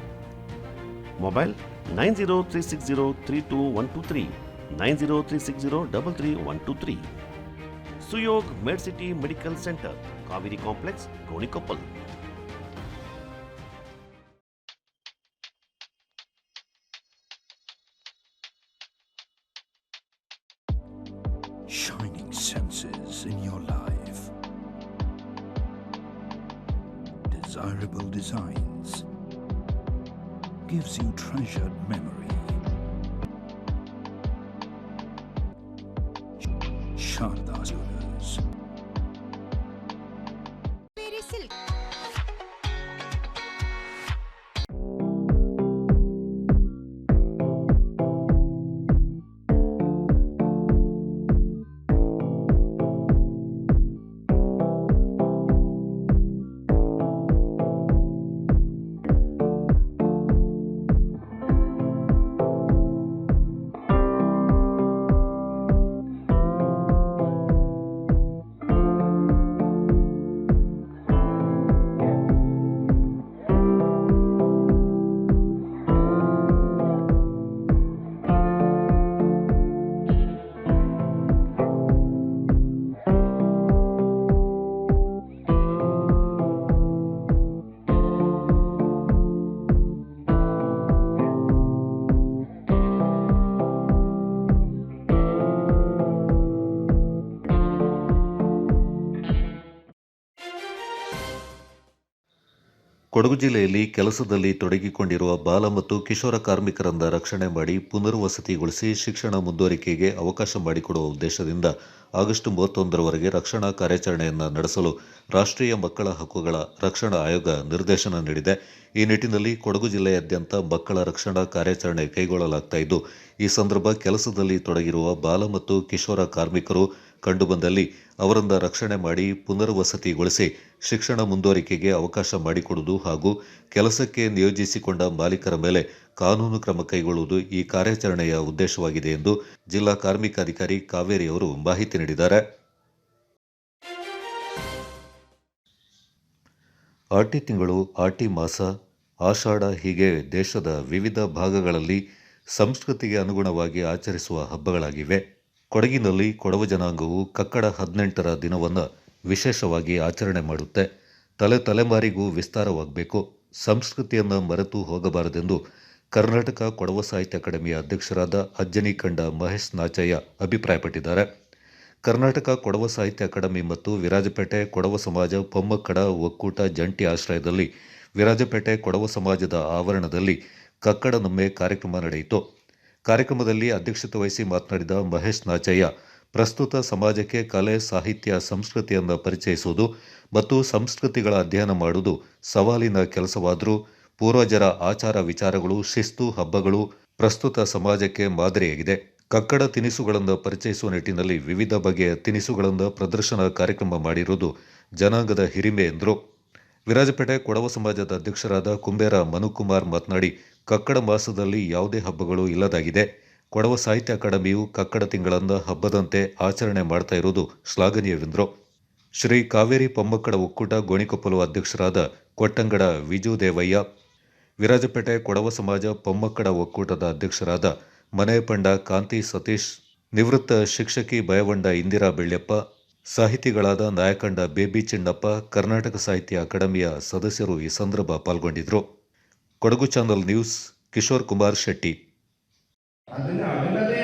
Mobile 9036032123 9036033123. Suyog Medcity medical centre, Kaveri complex, Gonikoppal. Shining senses in your life. Desirable designs. Gives you treasured memory. Sharda Jewelers. Kodagu ಜಿಲ್ಲೆಯಲ್ಲಿ ಕೆಲಸದಲ್ಲಿ ತೊಡಗಿಕೊಂಡಿರುವ ಬಾಲ ಮತ್ತು ಕಿಶೋರ ಕಾರ್ಮಿಕರನ್ನು ರಕ್ಷಣೆ ಮಾಡಿ ಪುನರ್ವಸತಿಗೊಳಿಸಿ ಶಿಕ್ಷಣ ಮುಂದುವರಿಕೆಗೆ ಅವಕಾಶ ಮಾಡಿಕೊಡುವ ಉದ್ದೇಶದಿಂದ ಆಗಸ್ಟ್ 31ರವರೆಗೆ ರಕ್ಷಣಾ ಕಾರ್ಯಾಚರಣೆಯನ್ನು ನಡೆಸಲು ರಾಷ್ಟ್ರೀಯ ಮಕ್ಕಳ ಹಕ್ಕುಗಳ ರಕ್ಷಣಾ ಆಯೋಗ ನಿರ್ದೇಶನ ನೀಡಿದೆ. ಈ ನಿಟ್ಟಿನಲ್ಲಿ ಕೊಡಗು ಜಿಲ್ಲೆಯಾದ್ಯಂತ ಮಕ್ಕಳ ರಕ್ಷಣಾ ಕಾರ್ಯಾಚರಣೆ ಕೈಗೊಳ್ಳಲಾಗುತ್ತಿದ್ದು, ಈ ಸಂದರ್ಭ ಕೆಲಸದಲ್ಲಿ ತೊಡಗಿರುವ ಬಾಲ ಮತ್ತು ಕಿಶೋರ ಕಾರ್ಮಿಕರು ಕಂಡುಬಂದಲ್ಲಿ ಅವರನ್ನು ರಕ್ಷಣೆ ಮಾಡಿ ಪುನರ್ವಸತಿಗೊಳಿಸಿ ಶಿಕ್ಷಣ ಮುಂದುವರಿಕೆಗೆ ಅವಕಾಶ ಮಾಡಿಕೊಡುವುದು ಹಾಗೂ ಕೆಲಸಕ್ಕೆ ನಿಯೋಜಿಸಿಕೊಂಡ ಮಾಲೀಕರ ಮೇಲೆ ಕಾನೂನು ಕ್ರಮ ಕೈಗೊಳ್ಳುವುದು ಈ ಕಾರ್ಯಾಚರಣೆಯ ಉದ್ದೇಶವಾಗಿದೆ ಎಂದು ಜಿಲ್ಲಾ ಕಾರ್ಮಿಕ ಅಧಿಕಾರಿ ಕಾವೇರಿ ಅವರು ಮಾಹಿತಿ ನೀಡಿದ್ದಾರೆ. ಆಟಿ ತಿಂಗಳು, ಆಟಿ ಮಾಸ, ಆಷಾಢ ಹೀಗೆ ದೇಶದ ವಿವಿಧ ಭಾಗಗಳಲ್ಲಿ ಸಂಸ್ಕೃತಿಗೆ ಅನುಗುಣವಾಗಿ ಆಚರಿಸುವ ಹಬ್ಬಗಳಾಗಿವೆ. ಕೊಡಗಿನಲ್ಲಿ ಕೊಡವ ಜನಾಂಗವು ಕಕ್ಕಡ 18ರ ದಿನವನ್ನು ವಿಶೇಷವಾಗಿ ಆಚರಣೆ ಮಾಡುತ್ತೆ. ತಲೆಮಾರಿಗೂ ವಿಸ್ತಾರವಾಗಬೇಕು. ಸಂಸ್ಕೃತಿಯನ್ನು ಮರೆತು ಹೋಗಬಾರದೆಂದು ಕರ್ನಾಟಕ ಕೊಡವ ಸಾಹಿತ್ಯ ಅಕಾಡೆಮಿಯ ಅಧ್ಯಕ್ಷರಾದ ಅಜ್ಜನಿಕಂಡ ಮಹೇಶ್ ನಾಚಯ್ಯ ಅಭಿಪ್ರಾಯಪಟ್ಟಿದ್ದಾರೆ. ಕರ್ನಾಟಕ ಕೊಡವ ಸಾಹಿತ್ಯ ಅಕಾಡೆಮಿ ಮತ್ತು ವಿರಾಜಪೇಟೆ ಕೊಡವ ಸಮಾಜ ಪೊಮ್ಮಕ್ಕಡ ಒಕ್ಕೂಟ ಜಂಟಿ ಆಶ್ರಯದಲ್ಲಿ ವಿರಾಜಪೇಟೆ ಕೊಡವ ಸಮಾಜದ ಆವರಣದಲ್ಲಿ ಕಕ್ಕಡ ನಮ್ಮೆ ಕಾರ್ಯಕ್ರಮ ನಡೆಯಿತು. ಕಾರ್ಯಕ್ರಮದಲ್ಲಿ ಅಧ್ಯಕ್ಷತೆ ವಹಿಸಿ ಮಾತನಾಡಿದ ಮಹೇಶ್ ನಾಚಯ್ಯ, ಪ್ರಸ್ತುತ ಸಮಾಜಕ್ಕೆ ಕಲೆ, ಸಾಹಿತ್ಯ, ಸಂಸ್ಕೃತಿಯನ್ನು ಪರಿಚಯಿಸುವುದು ಮತ್ತು ಸಂಸ್ಕೃತಿಗಳ ಅಧ್ಯಯನ ಮಾಡುವುದು ಸವಾಲಿನ ಕೆಲಸವಾದರೂ ಪೂರ್ವಜರ ಆಚಾರ ವಿಚಾರಗಳು, ಶಿಸ್ತು, ಹಬ್ಬಗಳು ಪ್ರಸ್ತುತ ಸಮಾಜಕ್ಕೆ ಮಾದರಿಯಾಗಿದೆ. ಕಕ್ಕಡ ತಿನಿಸುಗಳನ್ನು ಪರಿಚಯಿಸುವ ನಿಟ್ಟಿನಲ್ಲಿ ವಿವಿಧ ಬಗೆಯ ತಿನಿಸುಗಳನ್ನು ಪ್ರದರ್ಶನ ಕಾರ್ಯಕ್ರಮ ಮಾಡಿರುವುದು ಜನಾಂಗದ ಹಿರಿಮೆ ಎಂದರು. ವಿರಾಜಪೇಟೆ ಕೊಡವ ಸಮಾಜದ ಅಧ್ಯಕ್ಷರಾದ ಕುಂಬೇರ ಮನುಕುಮಾರ್ ಮಾತನಾಡಿ, ಕಕ್ಕಡ ಮಾಸದಲ್ಲಿ ಯಾವುದೇ ಹಬ್ಬಗಳು ಇಲ್ಲದಾಗಿದೆ. ಕೊಡವ ಸಾಹಿತ್ಯ ಅಕಾಡೆಮಿಯು ಕಕ್ಕಡ ತಿಂಗಳನ್ನು ಹಬ್ಬದಂತೆ ಆಚರಣೆ ಮಾಡ್ತಾ ಇರುವುದು ಶ್ಲಾಘನೀಯವೆಂದರು. ಶ್ರೀ ಕಾವೇರಿ ಪೊಮ್ಮಕ್ಕಡ ಒಕ್ಕೂಟ ಗೋಣಿಕೊಪ್ಪಲು ಅಧ್ಯಕ್ಷರಾದ ಕೊಟ್ಟಂಗಡ ವಿಜುದೇವಯ್ಯ, ವಿರಾಜಪೇಟೆ ಕೊಡವ ಸಮಾಜ ಪೊಮ್ಮಕ್ಕಡ ಒಕ್ಕೂಟದ ಅಧ್ಯಕ್ಷರಾದ ಮನೆಯಪಂಡ ಕಾಂತಿ ಸತೀಶ್, ನಿವೃತ್ತ ಶಿಕ್ಷಕಿ ಬಯವಣ್ಣ ಇಂದಿರಾ ಬೆಳ್ಯಪ್ಪ, ಸಾಹಿತಿಗಳಾದ ನಾಯಕಂಡ ಬೇಬಿ ಚಿನ್ನಪ್ಪ, ಕರ್ನಾಟಕ ಸಾಹಿತ್ಯ ಅಕಾಡೆಮಿಯ ಸದಸ್ಯರು ಈ ಸಂದರ್ಭ ಪಾಲ್ಗೊಂಡಿದ್ದರು. Kodagu channel news Kishore Kumar Shetty. അതിനതേ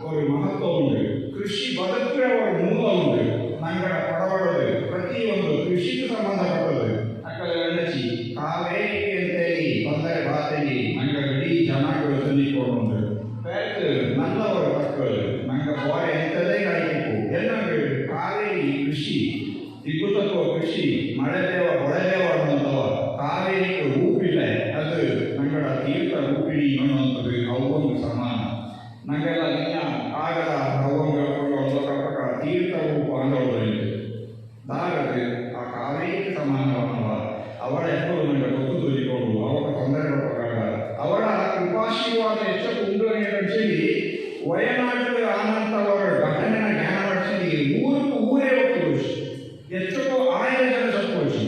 ഒരു മഹത്വമുണ്ട്. കൃഷി ബതുക്കുള്ള ഒരു മൂലമുണ്ട്. ഞങ്ങളുടെ പടവളത് ಪ್ರತಿಯೊಂದು ಕೃಷಿಗೆ ಸಂಬಂಧಪಟ್ಟದ್ದು ಅಕ್ಕಲೆ ಎಣ್ಣಚಿ ಕಾವೇರಿಗೆ ಅಂತೇಳಿ ತೊಂದರೆ ಬಾತಲ್ಲಿ ನಂಗೆ ಇಡೀ ಜನಾಂಗಗಳು ತಂದಿಕೊಂಡು ಬೇರೆ ನನ್ನವರ ಮಕ್ಕಳು ನಂಗೆ ಬೋರೆ ಎಂತದೇ ಗಾಯಿಕು ಎಲ್ಲಂಗೆ ಕಾವೇರಿ ಕೃಷಿ ದಿಗುತ್ತತ್ವ ಕೃಷಿ ಮಳೆದೇವ ಹೊಳೆದೇವ ಅನ್ನುವಂಥವ ಕಾವೇರಿಗೆ ರೂಪಿಲ್ಲ, ಅದು ನಂಗಡ ತೀರ್ಥ ರೂಪಿಣಿ ಅನ್ನುವಂಥದ್ದು ಅವೊಂದು ಸಮಾನ. ನಂಗೆಲ್ಲ ನಿನ್ನ ಆಗದ ಅವಂಗ ತೀರ್ಥ ರೂಪ ಅನ್ನೋದು ದಾರದು ಆ ಕಾವೇರಿಗೆ ಸಮಾನವನ್ನವ ಅವಳ ಎಪ್ಪಲು ನಂಗೆ ಗೊತ್ತು ತುಳಿಕೊಂಡು ಅವರ ತೊಂದರೆ ಕೊಟ್ಟಾಗ ಅವಳ ಕೃಪಾಶೀರ್ವಾದ ಹೆಚ್ಚು ಉಂಡು ಹೇಳಿ ವಯನಾಡು ಆನಂತವರ ಘಟನೆನ ಜ್ಞಾನ ಮಾಡಿಸಿ ಊರಿಗೆ ಊರೇ ಹೋಗಿ ಹೆಚ್ಚು ಆಯೋಜನೆ ಸಂತೋಷಿ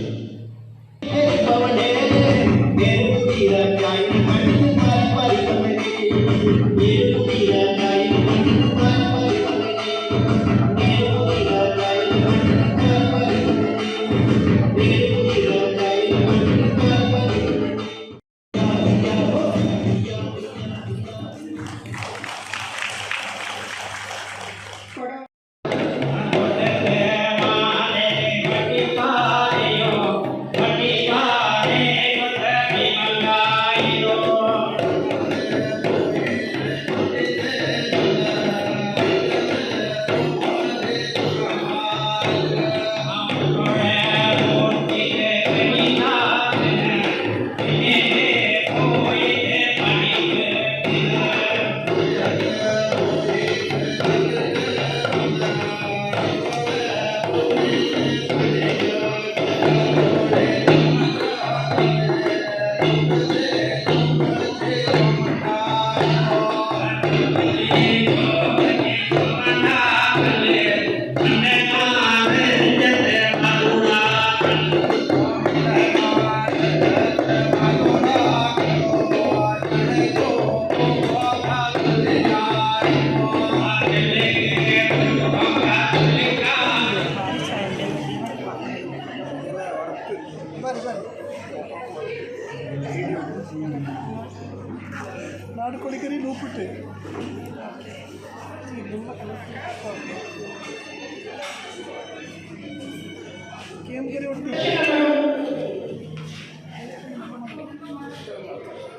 ನಾಡುಕೊಡಿಕರಿ ನೂಪುಟ್ಟು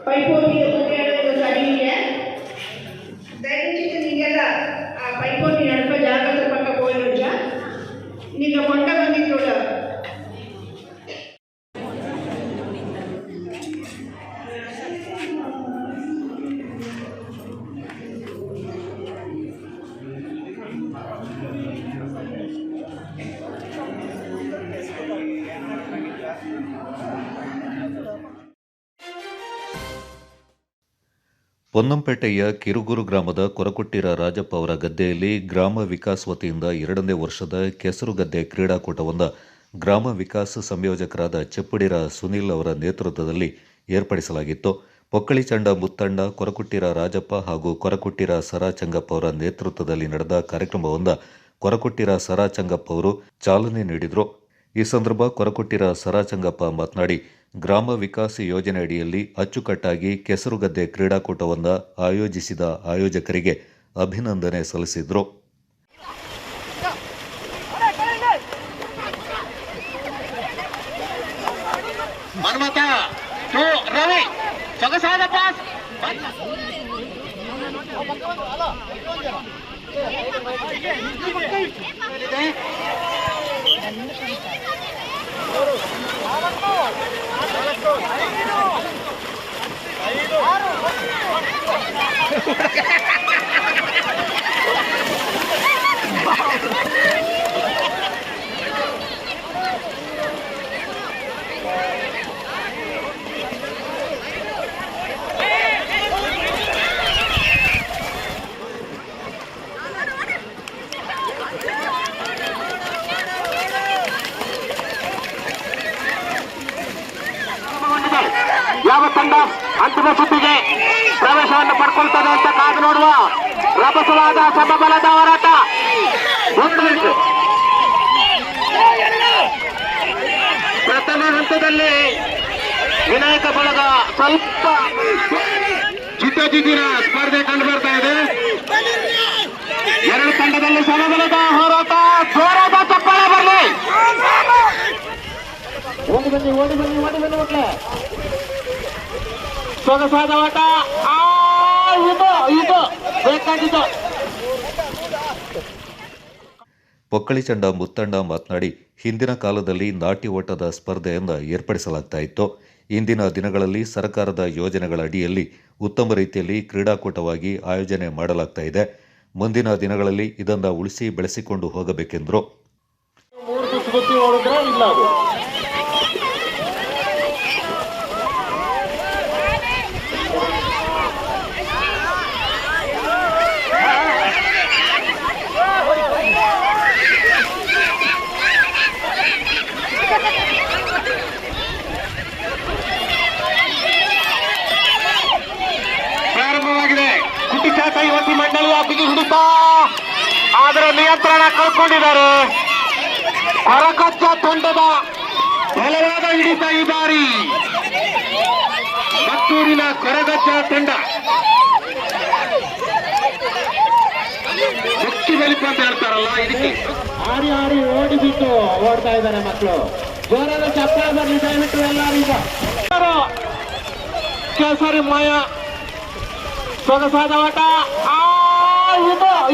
ಪೈಪೋಟಿ ಸರಿಯಿದೆ. ದಯವಿಟ್ಟು ನಿಮಗೆಲ್ಲ ಆ ಪೈಪೋಟಿ ನಡುವ ಜಾಗದ ಪಕ್ಕ ಹೋಗೋಣ. ನಿಗ ಮೊಟ್ಟ ಬಂದಿದ್ದೋಳ ಪೊನ್ನಂಪೇಟೆಯ ಕಿರುಗೂರು ಗ್ರಾಮದ ಕೊರಕುಟ್ಟಿರ ರಾಜಪ್ಪ ಅವರ ಗದ್ದೆಯಲ್ಲಿ ಗ್ರಾಮ ವಿಕಾಸ್ ವತಿಯಿಂದ 2ನೇ ವರ್ಷದ ಕೆಸರುಗದ್ದೆ ಕ್ರೀಡಾಕೂಟವನ್ನು ಗ್ರಾಮ ವಿಕಾಸ್ ಸಂಯೋಜಕರಾದ ಚೆಪ್ಪುಡಿರ ಸುನೀಲ್ ಅವರ ನೇತೃತ್ವದಲ್ಲಿ ಏರ್ಪಡಿಸಲಾಗಿತ್ತು. ಪೊಕ್ಕಳಿ ಚಂಡ ಮುತ್ತಣ್ಣ, ಕೊರಕುಟ್ಟಿರ ರಾಜಪ್ಪ ಹಾಗೂ ಕೊರಕುಟ್ಟಿರ ಸರಾ ಚಂಗಪ್ಪ ಅವರ ನೇತೃತ್ವದಲ್ಲಿ ನಡೆದ ಕಾರ್ಯಕ್ರಮವನ್ನು ಕೊರಕುಟ್ಟಿರ ಸರಾ ಚಂಗಪ್ಪ ಅವರು ಚಾಲನೆ ನೀಡಿದರು. ಈ ಸಂದರ್ಭ ಕೊರಕುಟ್ಟಿರ ಸರಾ ಚಂಗಪ್ಪ ಮಾತನಾಡಿ, ಗ್ರಾಮ ವಿಕಾಸ ಯೋಜನೆ ಅಡಿಯಲ್ಲಿ ಅಚ್ಚುಕಟ್ಟಾಗಿ ಕೆಸರುಗದ್ದೆ ಕ್ರೀಡಾಕೂಟವನ್ನು ಆಯೋಜಿಸಿದ ಆಯೋಜಕರಿಗೆ ಅಭಿನಂದನೆ ಸಲ್ಲಿಸಿದರು. ರವಿ ಸೊಗಸಾದ ಪಾಸ್ ಯಾವ ತಂಡ ಅಂತಿಮ ಸುತ್ತಿಗೆ ಪ್ರವೇಶವನ್ನು ಪಡ್ಕೊಳ್ತದೆ ಅಂತ ಕಾದು ನೋಡುವ ರಭಸವಾದ ಸಮಬಲದ ಹೋರಾಟ. ಪ್ರಥಮ ಹಂತದಲ್ಲಿ ವಿನಾಯಕ ಬಳಗ ಸ್ವಲ್ಪ ಜಿದ್ದಿನ ಸ್ಪರ್ಧೆ ಕಂಡು ಬರ್ತಾ ಇದೆ. ಎರಡು ತಂಡದಲ್ಲಿ ಸಮಬಲದ ಹೋರಾಟ. ಜೋರಾದ ಚಪ್ಪಾಳೆ ಬರಲಿ. ಓಡಿ ಬನ್ನಿ ಮಕ್ಕಳೇ. ಸೊಗಸಾದ ಆಟ. ಇದು ಬೇಕಾಗಿದ್ದು. ಪೊಕ್ಕಳಿ ಚಂಡ ಮುತ್ತಣ್ಣ ಮಾತನಾಡಿ, ಹಿಂದಿನ ಕಾಲದಲ್ಲಿ ನಾಟಿ ಓಟದ ಸ್ಪರ್ಧೆಯನ್ನು ಏರ್ಪಡಿಸಲಾಗ್ತಾ ಇತ್ತು. ಇಂದಿನ ದಿನಗಳಲ್ಲಿ ಸರ್ಕಾರದ ಯೋಜನೆಗಳ ಅಡಿಯಲ್ಲಿ ಉತ್ತಮ ರೀತಿಯಲ್ಲಿ ಕ್ರೀಡಾಕೂಟವಾಗಿ ಆಯೋಜನೆ ಮಾಡಲಾಗ್ತಾ ಇದೆ. ಮುಂದಿನ ದಿನಗಳಲ್ಲಿ ಇದನ್ನು ಉಳಿಸಿ ಬೆಳೆಸಿಕೊಂಡು ಹೋಗಬೇಕೆಂದರು. ಪ್ರಾರಂಭವಾಗಿದೆ. ಕುಟಿಚಾಟ ಯುವತಿ ಮಂಡಳಿಯ ಬಿಗಿ ಹಿಡಿತ, ಆದರೆ ನಿಯಂತ್ರಣ ಕಳ್ಕೊಂಡಿದ್ದಾರೆ. ಹೊರಕಚ್ಚ ತಂಡದ ಬಲವಾದ ಹಿಡಿತ ಈ ಬಾರಿ. ಮತ್ತೂರಿನ ಕೊರಗಚ್ಚ ತಂಡ ಮುಚ್ಚಿ ಬಲಿಪ ಅಂತ ಹೇಳ್ತಾರಲ್ಲ, ಇದಕ್ಕೆ ಹಾರಿ ಓಡಿ ಬಿಟ್ಟು ಓಡ್ತಾ ಇದ್ದಾರೆ ಮಕ್ಕಳು. ಜೋರಾದ ಚಪ್ಪಾಳೆ ಬರಲಿ ದಯವಿಟ್ಟು ಎಲ್ಲರಿಗ. ಕೇಸರಿ ಮಾಯ ಸೊಗಸಾದ ಆಟ.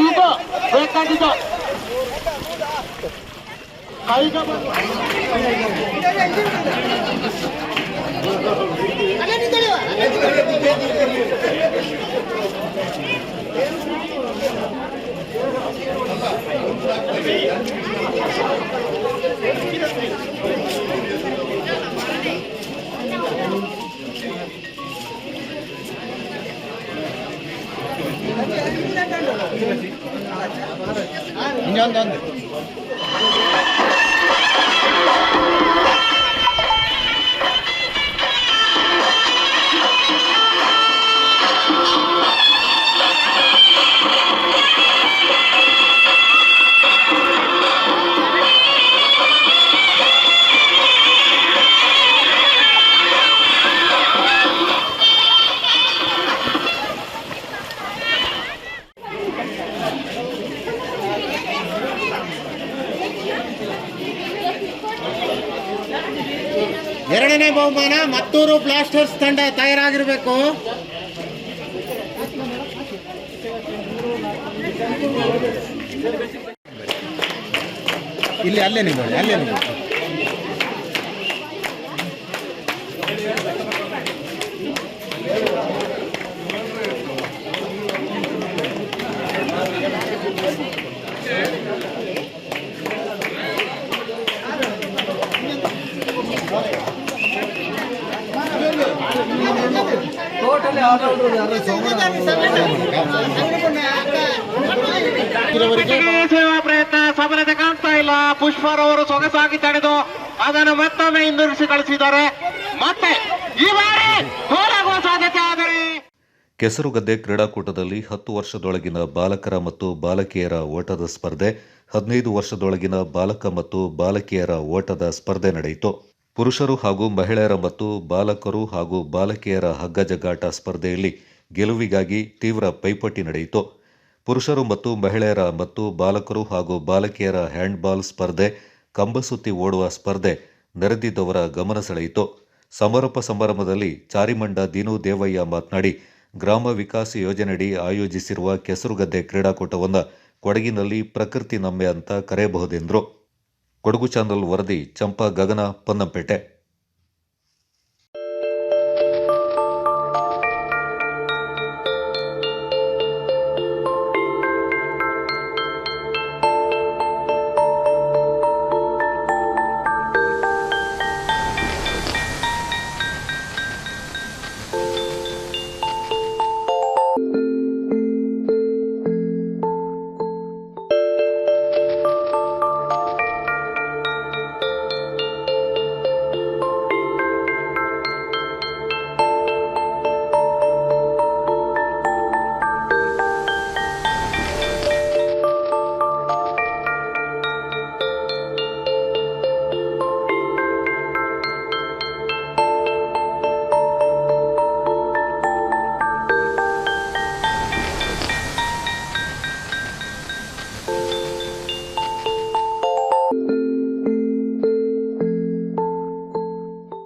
ಇದು ಬೇಕಾಗಿದ್ದು. ಕೈಗ ಇನ್ನೊಂದೊಂದು ಎರಡನೇ ಬಹುಮಾನ ಮತ್ತೂರು ಬ್ಲಾಸ್ಟರ್ಸ್ ತಂಡ ತಯಾರಾಗಿರಬೇಕು. ಇಲ್ಲಿ ಅಲ್ಲೇ ನೀವು ಸೇವಾ ಪ್ರಯತ್ನ ಸಫಲತೆ ಕಾಣ್ತಾ ಇಲ್ಲ. ಪುಷ್ಪರವರು ಸೊಗಸಾಗಿ ತಡೆದು ಅದನ್ನು ಮತ್ತೊಮ್ಮೆ ಹಿಂದಿರುಗಿಸಿ ಕಳಿಸಿದ್ದಾರೆ. ಮತ್ತೆ ಈ ಬಾರಿ ಗೋಲಾಗುವ ಸಾಧ್ಯತೆ. ಆದರೆ ಕೆಸರುಗದ್ದೆ ಕ್ರೀಡಾಕೂಟದಲ್ಲಿ 10 ವರ್ಷದೊಳಗಿನ ಬಾಲಕರ ಮತ್ತು ಬಾಲಕಿಯರ ಓಟದ ಸ್ಪರ್ಧೆ, 15 ವರ್ಷದೊಳಗಿನ ಬಾಲಕ ಮತ್ತು ಬಾಲಕಿಯರ ಓಟದ ಸ್ಪರ್ಧೆ ನಡೆಯಿತು. ಪುರುಷರು ಹಾಗೂ ಮಹಿಳೆಯರ ಮತ್ತು ಬಾಲಕರು ಹಾಗೂ ಬಾಲಕಿಯರ ಹಗ್ಗ ಜಗ್ಗಾಟ ಸ್ಪರ್ಧೆಯಲ್ಲಿ ಗೆಲುವಿಗಾಗಿ ತೀವ್ರ ಪೈಪೋಟಿ ನಡೆಯಿತು. ಪುರುಷರು ಮತ್ತು ಮಹಿಳೆಯರ ಮತ್ತು ಬಾಲಕರು ಹಾಗೂ ಬಾಲಕಿಯರ ಹ್ಯಾಂಡ್ಬಾಲ್ ಸ್ಪರ್ಧೆ, ಕಂಬಸುತ್ತಿ ಓಡುವ ಸ್ಪರ್ಧೆ ನೆರೆದಿದ್ದವರ ಗಮನ ಸೆಳೆಯಿತು. ಸಮಾರೋಪ ಸಮಾರಂಭದಲ್ಲಿ ಚಾರಿಮಂಡ ದೀನು ದೇವಯ್ಯ ಮಾತನಾಡಿ, ಗ್ರಾಮ ವಿಕಾಸ ಯೋಜನೆಯಡಿ ಆಯೋಜಿಸಿರುವ ಕೆಸರುಗದ್ದೆ ಕ್ರೀಡಾಕೂಟವನ್ನು ಕೊಡಗಿನಲ್ಲಿ ಪ್ರಕೃತಿ ನಮ್ಮೆ ಅಂತ ಕರೆಯಬಹುದೆಂದರು. ಕೊಡಗು ಚಾನಲ್ ವರದಿ ಚಂಪಾ ಗಗನ, ಪೊನ್ನಂಪೇಟೆ.